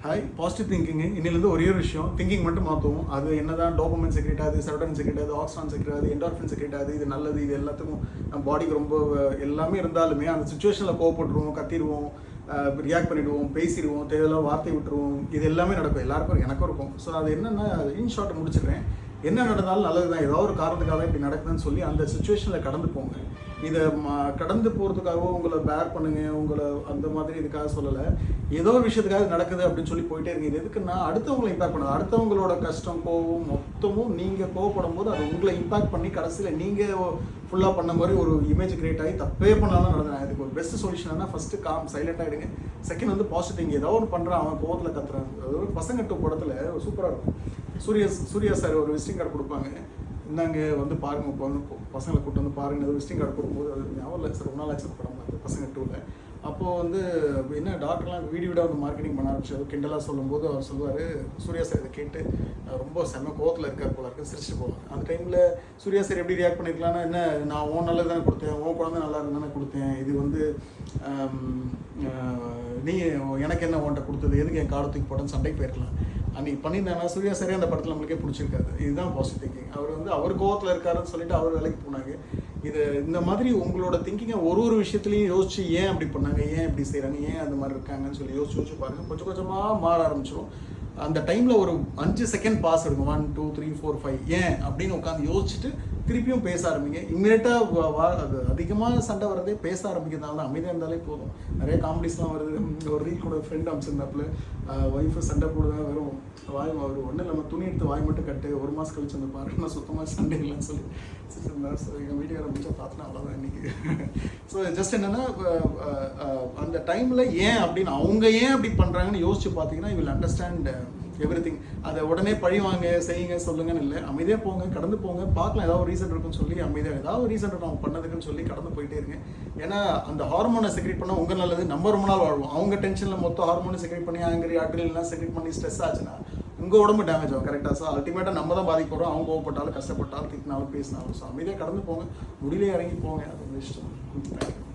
Hi, positive thinking இன்னிலேருந்து ஒரே ஒரு விஷயம், திங்கிங் மட்டும் மாற்றுவோம். அது என்ன தான் டோபமைன் செக்ரேட் ஆகுது, செரோட்டோனின் செக்ரேட் ஆகுது, ஆக்ஸிடான் செக்ரேட் ஆகுது, என்டார்ஃபின் செக்ரேட் ஆகுது, இது நல்லது, இது எல்லாத்துக்கும் நம்ம பாடிக்கு ரொம்ப எல்லாமே இருந்தாலுமே அந்த சுச்சுவேஷனில் கோவப்பட்டுருவோம், கத்திடுவோம், ரியாக்ட் பண்ணிவிடுவோம், பேசிடுவோம், தேவையில்லாம் வார்த்தை விட்டுருவோம். இது எல்லாமே நடக்கும், எல்லாருக்கும் எனக்கும் இருக்கும். ஸோ அது என்னென்னா இன் ஷார்ட் முடிச்சிடுறேன். என்ன நடந்தாலும் நல்லது தான், ஏதோ ஒரு காரணத்துக்காக இப்படி நடக்குதுன்னு சொல்லி அந்த சுச்சுவேஷனில் கடந்து போங்க. இதை கடந்து போகிறதுக்காகவோ உங்களை பேர் பண்ணுங்கள், உங்களை அந்த மாதிரி இதுக்காக சொல்லலை. ஏதோ ஒரு விஷயத்துக்காக நடக்குது அப்படின்னு சொல்லி போயிட்டே இருங்க. இது எதுக்குன்னா அடுத்தவங்களை இம்பாக்ட் பண்ணுது. அடுத்தவங்களோட கஷ்டம், கோவம் மொத்தமும் நீங்கள் கோவப்படும் போது அது உங்களை இம்பாக்ட் பண்ணி கடைசியில் நீங்கள் ஃபுல்லாக பண்ண மாதிரி ஒரு இமேஜ் கிரியேட் ஆகி தப்பே பண்ணாலும் நடந்தேன். இதுக்கு ஒரு பெஸ்ட் சொல்யூஷன் என்ன, ஃபஸ்ட்டு காம் சைலண்ட் ஆகிடுங்க. செகண்ட் வந்து பாசிட்டிவ். ஏதோ ஒன்று பண்ணுறான், அவன் கோவத்தில் கத்துறான். அதாவது பசங்க டூ படத்தில் சூப்பராக இருக்கும். சூர்யா சார் ஒரு விசிட்டிங் கார்டு கொடுப்பாங்க. இந்தாங்க வந்து பாருங்கள், இப்போ வந்து பசங்களை கூப்பிட்டு வந்து பாருங்கள். ஏதோ விசிட்டிங் கார்டு கொடுக்கும்போது அது ஞாபகம் இல்லை சார், ரொம்ப நாள் ஆச்சு படம் பார்த்து பசங்க டூவில். அப்போது வந்து என்ன டாக்டர்லாம் வீடியோட வந்து மார்க்கெட்டிங் பண்ண ஆரம்பிச்சு கிண்டலாக சொல்லும்போது அவர் சொல்லுவார், சூர்யா சார் இதை கேட்டு ரொம்ப செம்ம கோவத்தில் இருக்கார் போல இருக்கு, சிரிச்சுட்டு போவாங்க. அந்த டைமில் சூர்யா சார் எப்படி ரியாக்ட் பண்ணியிருக்கலாம்னா, என்ன நான் உன் நல்லது தானே கொடுத்தேன், உன் குழந்தை நல்லா இருந்தானே கொடுத்தேன், இது வந்து நீ எனக்கு என்ன உன்ட்ட கொடுத்தது, எதுக்கு என் காலத்துக்கு போட்டேன்னு சண்டைக்கு போயிருக்கலாம். அன்றைக்கி பண்ணியிருந்தாங்கன்னா சூர்யா சாரே அந்த படத்தில் நம்மளுக்கே பிடிச்சிருக்காது. இதுதான் பாசிட்டிவ் திங்கிங். அவர் வந்து அவர் கோவத்தில் இருக்காருன்னு சொல்லிட்டு அவர் வேலைக்கு போனாங்க. இது இந்த மாதிரி உங்களோட திங்கிங்கை ஒரு விஷயத்துலையும் யோசிச்சு ஏன் அப்படி பண்ணாங்க, ஏன் இப்படி செய்கிறாங்க, ஏன் அந்த மாதிரி இருக்காங்கன்னு சொல்லி யோசிச்சு பாருங்கள். கொஞ்சம் கொஞ்சமாக மாற ஆரம்பிச்சிடும். அந்த டைமில் ஒரு 5 செகண்ட் பாஸ் இருக்கும். 1 2 3 4 5 ஏன் அப்படின்னு உட்காந்து யோசிச்சுட்டு திருப்பியும் பேச ஆரம்பிங்க. இம்மிடியட்டாக அது அதிகமாக சண்டை வரதே பேச ஆரம்பிக்கிறதுனால தான். அமைதியாக இருந்தாலே போதும். நிறைய காமெடிஸ்லாம் வருது. ஒரு ரீல் கூட ஃப்ரெண்ட் அமைச்சிருந்தாப்புல ஒய்ஃபு சண்டை போடுதான் வெறும் வாய் ஒரு ஒன்றும் இல்லாமல் துணி எடுத்து வாய் மட்டும் கட்டு, 1 மாதம் கழிச்சு வந்து பாருன்னா சுத்தமாக சண்டை இல்லைன்னு சொல்லி ஸோ எங்கள் வீடியோ ஆரம்பிச்சா பார்த்தோன்னா அவ்வளோதான் இன்றைக்கி. ஸோ ஜஸ்ட் என்னென்னா அந்த டைமில் ஏன் அப்படின்னு அவங்க ஏன் அப்படி பண்ணுறாங்கன்னு யோசிச்சு பார்த்தீங்கன்னா யூ வில் அண்டர்ஸ்டாண்ட் எவ்ரிதிங். அதை உடனே பழி வாங்க செய்யுங்க சொல்லுங்கன்னு இல்லை, அமைதியாக போங்க, கடந்து போங்க, பார்க்கலாம் ஏதாவது ஒரு ரீசன் இருக்குன்னு சொல்லி அமைதியாக ஏதாவது ஒரு ரீசன் இருக்கும் அவங்க பண்ணதுக்குன்னு சொல்லி கடந்து போயிட்டே இருங்க. ஏன்னா அந்த ஹார்மோனை செக்ரேட் பண்ணால் உங்கள் நல்லது, நம்ம ரொம்ப நாள் வாழ்வோம். அவங்க டென்ஷனில் மொத்த ஹார்மோனை செக்ரேட் பண்ணி ஆங்கிரி அட்ரினல்லாம் செக்ரேட் பண்ணி ஸ்ட்ரெஸ் ஆச்சுன்னா உங்கள் உடம்பு டேமேஜ் ஆகும். கரெக்டாக? ஸோ அல்டிமேட்டாக நம்ம தான் பாதிக்கிறோம். அவங்க கோவப்பட்டாலும் கஷ்டப்பட்டாலும் திட்டினாலும் பேசினாலும். ஸோ அமைதியாக கடந்து போங்க, முடியல இறங்கி போங்க, அது வந்து இஷ்டம். தேங்க்யூ.